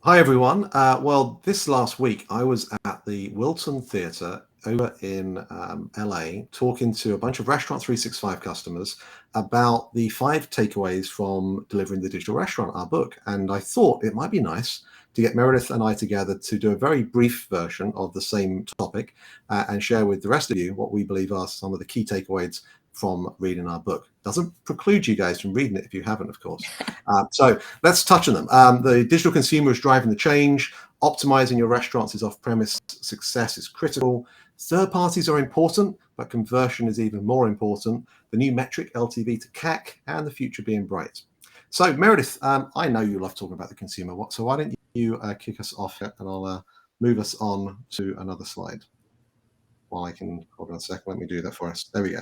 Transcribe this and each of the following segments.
Hi, everyone. Well, this last week I was at the Wilton Theatre over in LA talking to a bunch of Restaurant 365 customers about the five takeaways from Delivering the Digital Restaurant, our book. And I thought it might be nice to get Meredith and I together to do a very brief version of the same topic and share with the rest of you what we believe are some of the key takeaways from reading our book. Doesn't preclude you guys from reading it if you haven't, of course. So let's touch on them. The digital consumer is driving the change. Optimizing your restaurants' off-premise success is critical. Third parties are important, but conversion is even more important. The new metric, LTV to CAC, and the future being bright. So Meredith, I know you love talking about the consumer. So why don't you kick us off and I'll move us on to another slide. Well, I can hold on a second. Let me do that for us. There we go.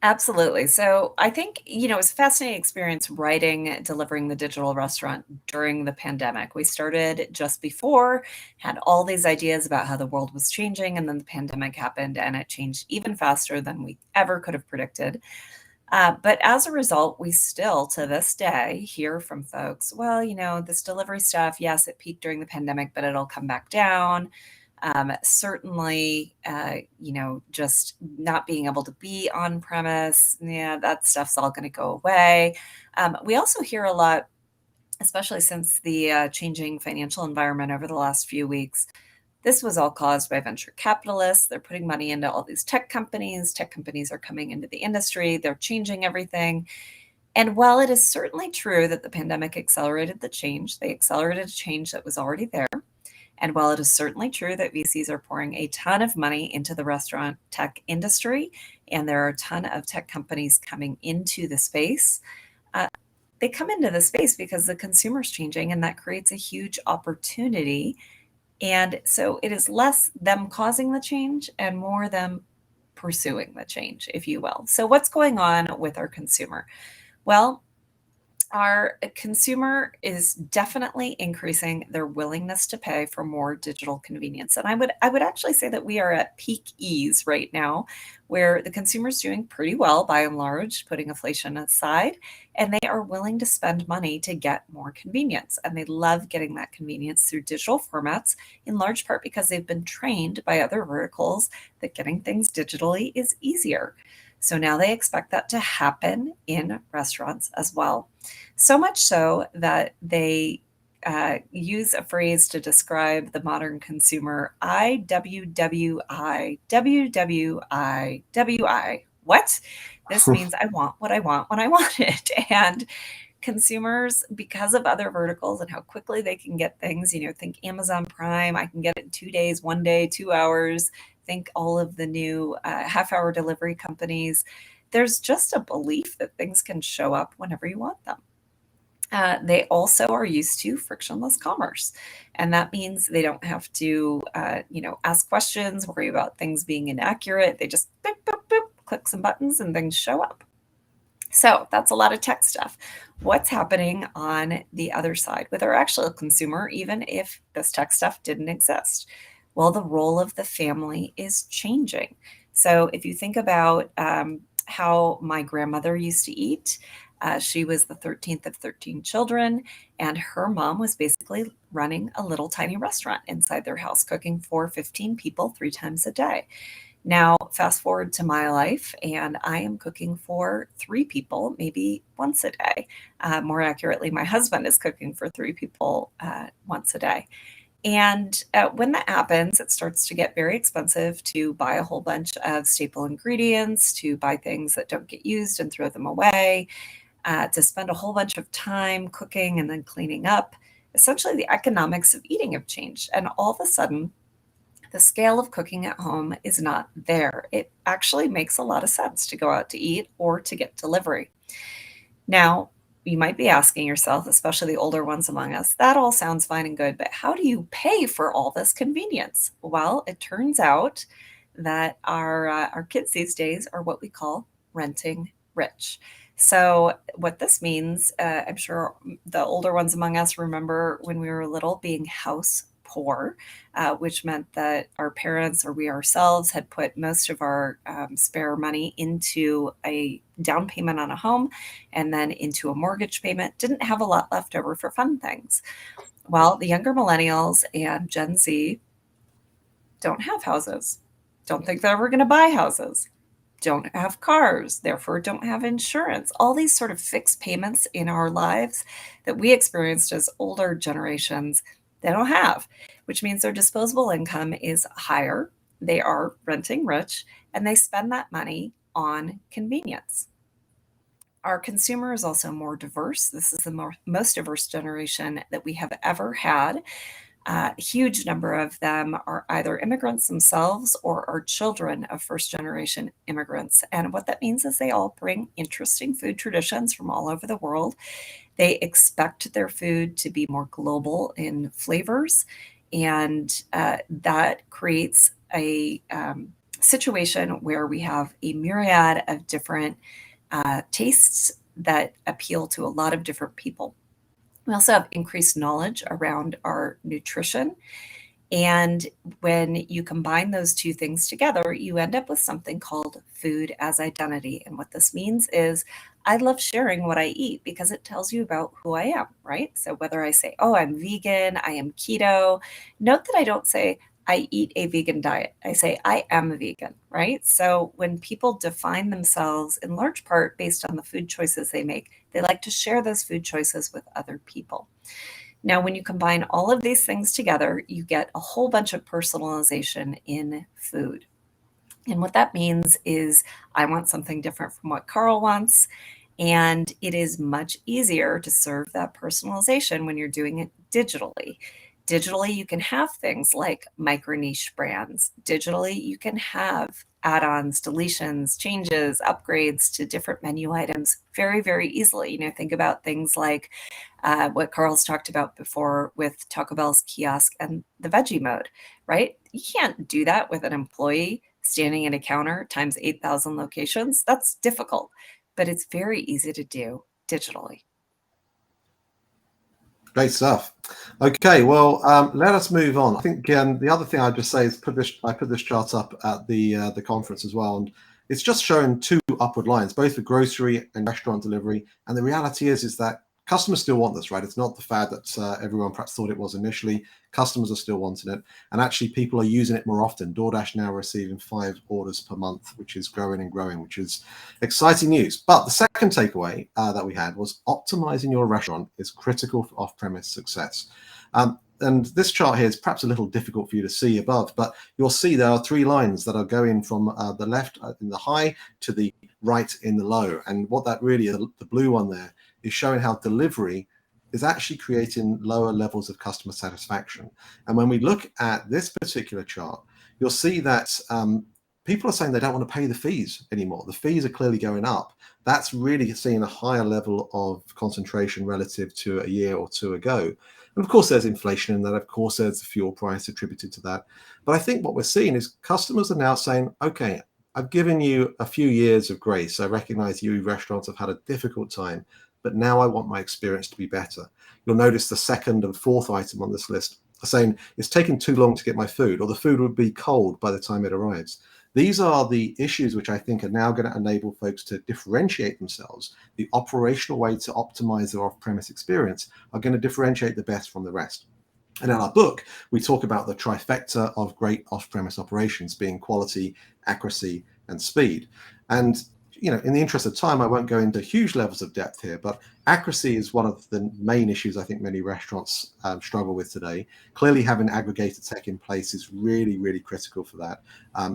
Absolutely. So I think, it's a fascinating experience writing, delivering the digital restaurant during the pandemic. We started just before, had all these ideas about how the world was changing, and then the pandemic happened and it changed even faster than we ever could have predicted. But as a result, we still, to this day, hear from folks, well, this delivery stuff, yes, it peaked during the pandemic, but it'll come back down. Certainly, just not being able to be on premise, yeah, that stuff's all going to go away. We also hear a lot, especially since the changing financial environment over the last few weeks. This was all caused by venture capitalists. They're putting money into all these tech companies. Tech companies are coming into the industry. They're changing everything. And while it is certainly true that the pandemic accelerated the change, they accelerated a change that was already there. And while it is certainly true that VCs are pouring a ton of money into the restaurant tech industry, and there are a ton of tech companies coming into the space, uh, they come into the space because the consumer's changing, and that creates a huge opportunity. And so it is less them causing the change and more them pursuing the change, if you will. So, what's going on with our consumer? Well, our consumer is definitely increasing their willingness to pay for more digital convenience. And I would actually say that we are at peak ease right now, where the consumer is doing pretty well by and large, putting inflation aside, and they are willing to spend money to get more convenience. And they love getting that convenience through digital formats, in large part because they've been trained by other verticals that getting things digitally is easier. So now they expect that to happen in restaurants as well. So much so that they use a phrase to describe the modern consumer: IWWI, WWI. What? This means I want what I want when I want it. And consumers, because of other verticals and how quickly they can get things, think Amazon Prime, I can get it in 2 days, 1 day, 2 hours. Think all of the new half-hour delivery companies. There's just a belief that things can show up whenever you want them. They also are used to frictionless commerce, and that means they don't have to, ask questions, worry about things being inaccurate. They just boop, boop, boop, click some buttons, and things show up. So that's a lot of tech stuff. What's happening on the other side with our actual consumer, even if this tech stuff didn't exist? Well, the role of the family is changing. So if you think about how my grandmother used to eat, she was the 13th of 13 children, and her mom was basically running a little tiny restaurant inside their house, cooking for 15 people 3 times a day. Now, fast forward to my life, and I am cooking for 3 people, maybe once a day. More accurately, my husband is cooking for 3 people once a day. And when that happens, it starts to get very expensive to buy a whole bunch of staple ingredients, to buy things that don't get used and throw them away, to spend a whole bunch of time cooking and then cleaning up. Essentially, the economics of eating have changed. And all of a sudden, the scale of cooking at home is not there. It actually makes a lot of sense to go out to eat or to get delivery. Now, you might be asking yourself, especially the older ones among us, that all sounds fine and good, but how do you pay for all this convenience? Well, it turns out that our kids these days are what we call renting rich. So, what this means, I'm sure the older ones among us remember when we were little being house poor, which meant that our parents or we ourselves had put most of our spare money into a down payment on a home and then into a mortgage payment, didn't have a lot left over for fun things. Well, the younger millennials and Gen Z don't have houses, don't think they're ever going to buy houses, don't have cars, therefore don't have insurance. All these sort of fixed payments in our lives that we experienced as older generations, they don't have, which means their disposable income is higher. They are renting rich and they spend that money on convenience. Our consumer is also more diverse. This is the most diverse generation that we have ever had. A huge number of them are either immigrants themselves or are children of first generation immigrants. And what that means is they all bring interesting food traditions from all over the world. They expect their food to be more global in flavors. And that creates a situation where we have a myriad of different tastes that appeal to a lot of different people. We also have increased knowledge around our nutrition. And when you combine those two things together, you end up with something called food as identity. And what this means is I love sharing what I eat because it tells you about who I am, right? So whether I say, oh, I'm vegan, I am keto, note that I don't say, I eat a vegan diet. I say, I am a vegan, right? So when people define themselves in large part based on the food choices they make, they like to share those food choices with other people. Now, when you combine all of these things together, you get a whole bunch of personalization in food. And what that means is I want something different from what Carl wants. And it is much easier to serve that personalization when you're doing it digitally. Digitally, you can have things like micro niche brands. Digitally, you can have add-ons, deletions, changes, upgrades to different menu items very, very easily. Think about things like what Carl's talked about before with Taco Bell's kiosk and the veggie mode, right? You can't do that with an employee standing at a counter times 8,000 locations. That's difficult, but it's very easy to do digitally. Great stuff. Okay, well, let us move on. I think the other thing I'd just say is I put this chart up at the conference as well, and it's just showing two upward lines, both for grocery and restaurant delivery. And the reality is that customers still want this, right? It's not the fad that everyone perhaps thought it was initially. Customers are still wanting it. And actually, people are using it more often. DoorDash now receiving 5 orders per month, which is growing and growing, which is exciting news. But the second takeaway that we had was optimizing your restaurant is critical for off-premise success. And this chart here is perhaps a little difficult for you to see above, but you'll see there are 3 lines that are going from the left in the high to the right in the low. And what that really is, the blue one there, is showing how delivery is actually creating lower levels of customer satisfaction. And when we look at this particular chart, you'll see that people are saying they don't want to pay the fees anymore. The fees are clearly going up. That's really seeing a higher level of concentration relative to a year or two ago. And of course, there's inflation in that. Of course, there's the fuel price attributed to that. But I think what we're seeing is customers are now saying, okay, I've given you a few years of grace. I recognize you restaurants have had a difficult time, but now I want my experience to be better. You'll notice the second and fourth item on this list are saying it's taking too long to get my food, or the food would be cold by the time it arrives. These are the issues which I think are now going to enable folks to differentiate themselves. The operational way to optimize their off-premise experience are going to differentiate the best from the rest. And in our book, we talk about the trifecta of great off-premise operations being quality, accuracy, and speed. And in the interest of time, I won't go into huge levels of depth here, but accuracy is one of the main issues I think many restaurants struggle with today. Clearly, having aggregated tech in place is really, really critical for that.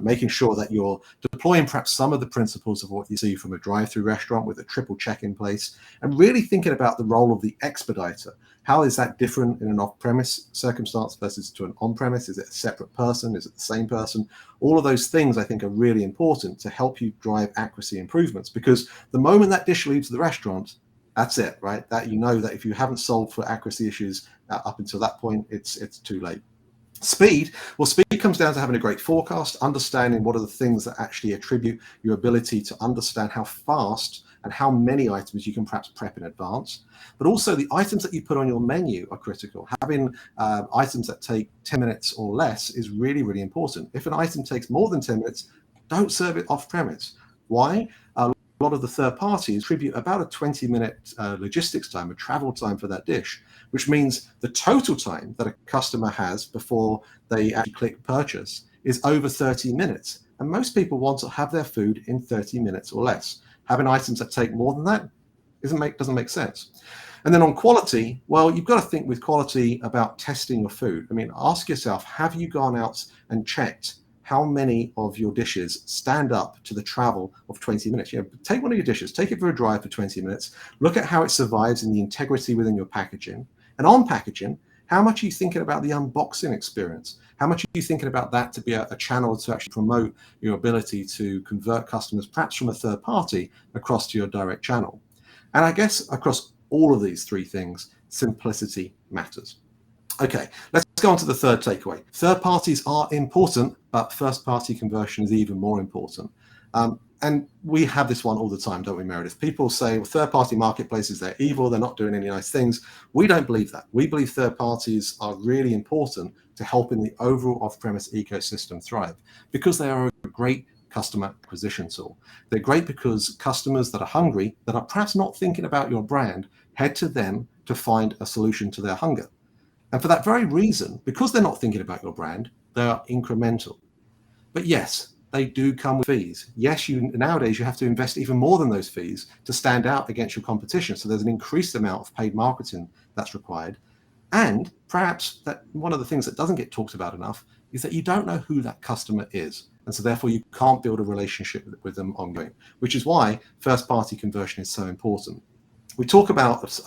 Making sure that you're deploying perhaps some of the principles of what you see from a drive-through restaurant with a triple check in place, and really thinking about the role of the expediter. How is that different in an off-premise circumstance versus to an on-premise? Is it a separate person? Is it the same person? All of those things I think are really important to help you drive accuracy improvements, because the moment that dish leaves the restaurant, that's it, right? That that if you haven't solved for accuracy issues up until that point, it's too late. Speed comes down to having a great forecast, understanding what are the things that actually attribute your ability to understand how fast and how many items you can perhaps prep in advance. But also the items that you put on your menu are critical. Having items that take 10 minutes or less is really, really important. If an item takes more than 10 minutes, don't serve it off premise. Why? A lot of the third parties attribute about a 20-minute logistics time, a travel time for that dish, which means the total time that a customer has before they actually click purchase is over 30 minutes. And most people want to have their food in 30 minutes or less. Having items that take more than that doesn't make sense. And then on quality, well, you've got to think with quality about testing your food. I mean, ask yourself, have you gone out and checked how many of your dishes stand up to the travel of 20 minutes? Take one of your dishes, take it for a drive for 20 minutes, look at how it survives in the integrity within your packaging. And on packaging, how much are you thinking about the unboxing experience? How much are you thinking about that to be a channel to actually promote your ability to convert customers, perhaps from a third party, across to your direct channel? And I guess across all of these three things, simplicity matters. Okay, let's go on to the third takeaway. Third parties are important, but first party conversion is even more important. And we have this one all the time, don't we, Meredith? People say, well, third party marketplaces, they're evil, they're not doing any nice things. We don't believe that. We believe third parties are really important to helping the overall off-premise ecosystem thrive because they are a great customer acquisition tool. They're great because customers that are hungry, that are perhaps not thinking about your brand, head to them to find a solution to their hunger. And for that very reason, because they're not thinking about your brand, they are incremental. But yes, they do come with fees. Yes, nowadays you have to invest even more than those fees to stand out against your competition. So there's an increased amount of paid marketing that's required. And perhaps that one of the things that doesn't get talked about enough is that you don't know who that customer is. And so therefore you can't build a relationship with them ongoing, which is why first party conversion is so important. We talk about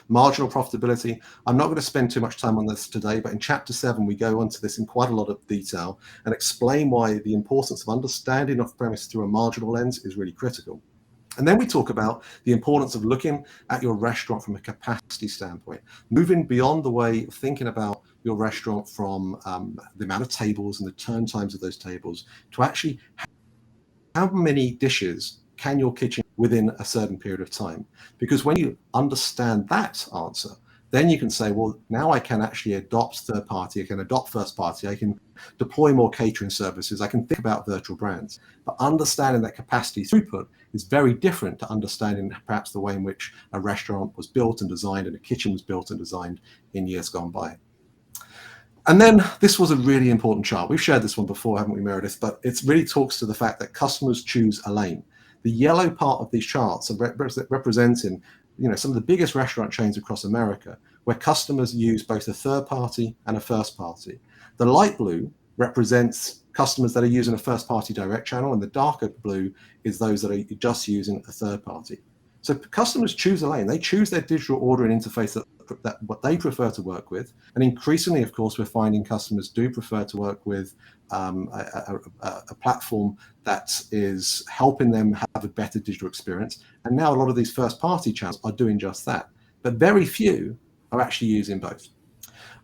marginal profitability. I'm not going to spend too much time on this today, but in chapter 7, we go into this in quite a lot of detail and explain why the importance of understanding off-premise through a marginal lens is really critical. And then we talk about the importance of looking at your restaurant from a capacity standpoint, moving beyond the way of thinking about your restaurant from the amount of tables and the turn times of those tables to actually how many dishes can your kitchen within a certain period of time? Because when you understand that answer, then you can say, well, now I can actually adopt third party, I can adopt first party, I can deploy more catering services, I can think about virtual brands. But understanding that capacity throughput is very different to understanding perhaps the way in which a restaurant was built and designed and a kitchen was built and designed in years gone by. And then this was a really important chart. We've shared this one before, haven't we, Meredith? But it really talks to the fact that customers choose a lane. The yellow part of these charts are representing, some of the biggest restaurant chains across America, where customers use both a third party and a first party. The light blue represents customers that are using a first party direct channel, and the darker blue is those that are just using a third party. So customers choose a lane. They choose their digital ordering interface that what they prefer to work with. And increasingly, of course, we're finding customers do prefer to work with a platform that is helping them have a better digital experience. And now a lot of these first-party channels are doing just that. But very few are actually using both.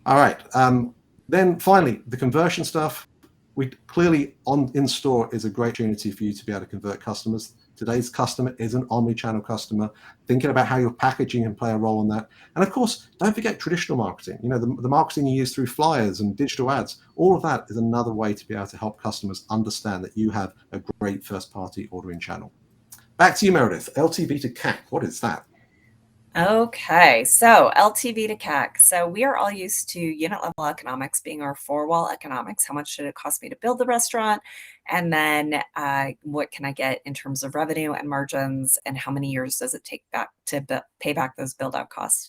All right. Then finally, the conversion stuff. We clearly in-store is a great opportunity for you to be able to convert customers. Today's customer is an omni-channel customer. Thinking about how your packaging can play a role in that. And of course, don't forget traditional marketing. The marketing you use through flyers and digital ads, all of that is another way to be able to help customers understand that you have a great first-party ordering channel. Back to you, Meredith. LTV to CAC, what is that? Okay, so LTV to CAC. So we are all used to unit level economics being our four-wall economics. How much should it cost me to build the restaurant? And then what can I get in terms of revenue and margins? And how many years does it take back to pay back those build-out costs?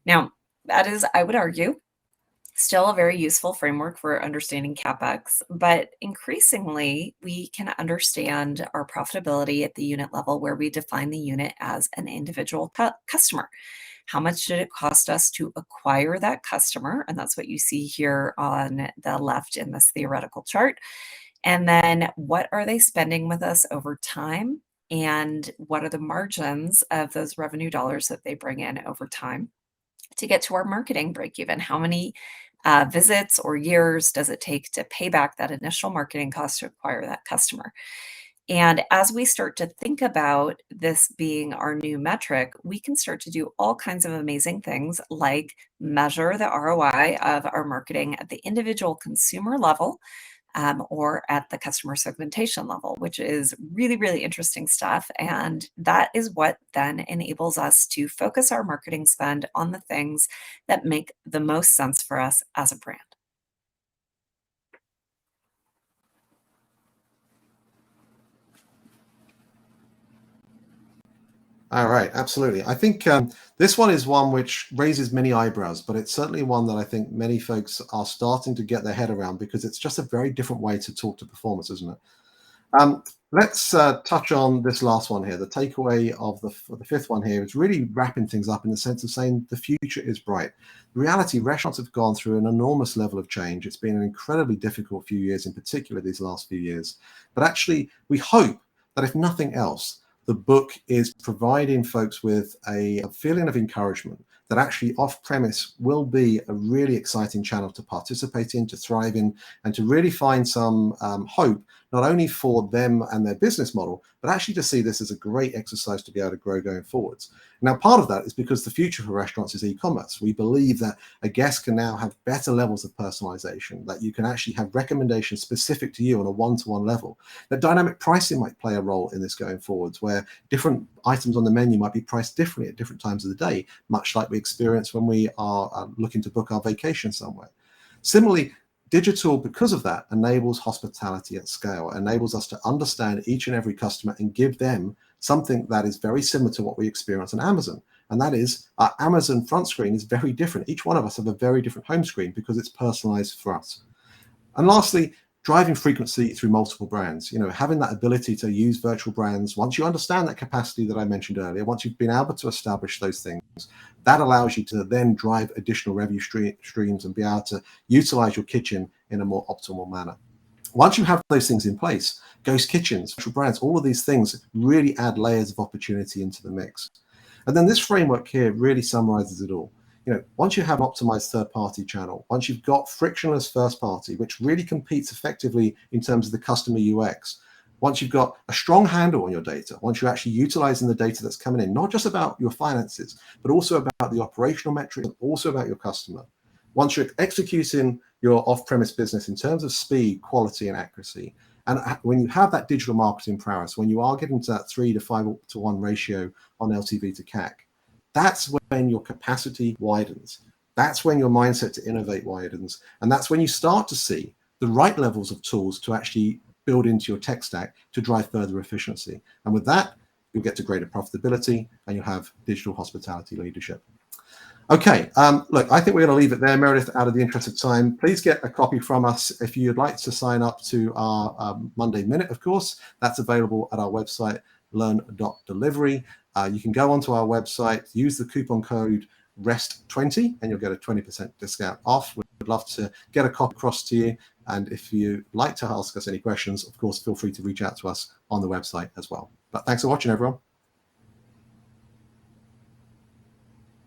Now, that is, I would argue, still a very useful framework for understanding CapEx, but increasingly we can understand our profitability at the unit level where we define the unit as an individual customer. How much did it cost us to acquire that customer? And that's what you see here on the left in this theoretical chart. And then what are they spending with us over time? And what are the margins of those revenue dollars that they bring in over time? To get to our marketing break even, how many visits or years does it take to pay back that initial marketing cost to acquire that customer? And as we start to think about this being our new metric, we can start to do all kinds of amazing things like measure the ROI of our marketing at the individual consumer level, or at the customer segmentation level, which is really, really interesting stuff. And that is what then enables us to focus our marketing spend on the things that make the most sense for us as a brand. All right, absolutely. I think this one is one which raises many eyebrows, but it's certainly one that I think many folks are starting to get their head around because it's just a very different way to talk to performance, isn't it? Let's touch on this last one here. The takeaway of the fifth one here is really wrapping things up in the sense of saying the future is bright. The reality, restaurants have gone through an enormous level of change. It's been an incredibly difficult few years, in particular these last few years. But actually, we hope that if nothing else, the book is providing folks with a feeling of encouragement that actually off-premise will be a really exciting channel to participate in, to thrive in, and to really find some hope, not only for them and their business model, but actually to see this as a great exercise to be able to grow going forwards. Now, part of that is because the future for restaurants is e-commerce. We believe that a guest can now have better levels of personalization, that you can actually have recommendations specific to you on a one-to-one level, that dynamic pricing might play a role in this going forwards, where different items on the menu might be priced differently at different times of the day, much like we experience when we are looking to book our vacation somewhere. Similarly, digital, because of that, enables hospitality at scale, enables us to understand each and every customer and give them something that is very similar to what we experience on Amazon. And that is our Amazon front screen is very different. Each one of us have a very different home screen because it's personalized for us. And lastly, driving frequency through multiple brands, having that ability to use virtual brands. Once you understand that capacity that I mentioned earlier, once you've been able to establish those things, that allows you to then drive additional revenue streams and be able to utilize your kitchen in a more optimal manner. Once you have those things in place, ghost kitchens, virtual brands, all of these things really add layers of opportunity into the mix. And then this framework here really summarizes it all. Once you have an optimized third-party channel, once you've got frictionless first-party, which really competes effectively in terms of the customer UX, once you've got a strong handle on your data, once you're actually utilizing the data that's coming in, not just about your finances, but also about the operational metrics, and also about your customer. Once you're executing your off-premise business in terms of speed, quality, and accuracy, and when you have that digital marketing prowess, when you are getting to that 3 to 5 to 1 ratio on LTV to CAC, that's when your capacity widens. That's when your mindset to innovate widens. And that's when you start to see the right levels of tools to actually build into your tech stack to drive further efficiency. And with that, you'll get to greater profitability and you'll have digital hospitality leadership. Okay, look, I think we're going to leave it there, Meredith, out of the interest of time. Please get a copy from us if you'd like to sign up to our Monday Minute, of course. That's available at our website, learn.delivery. You can go onto our website, use the coupon code REST20, and you'll get a 20% discount off. We'd love to get a copy across to you. And if you'd like to ask us any questions, of course, feel free to reach out to us on the website as well. But thanks for watching, everyone.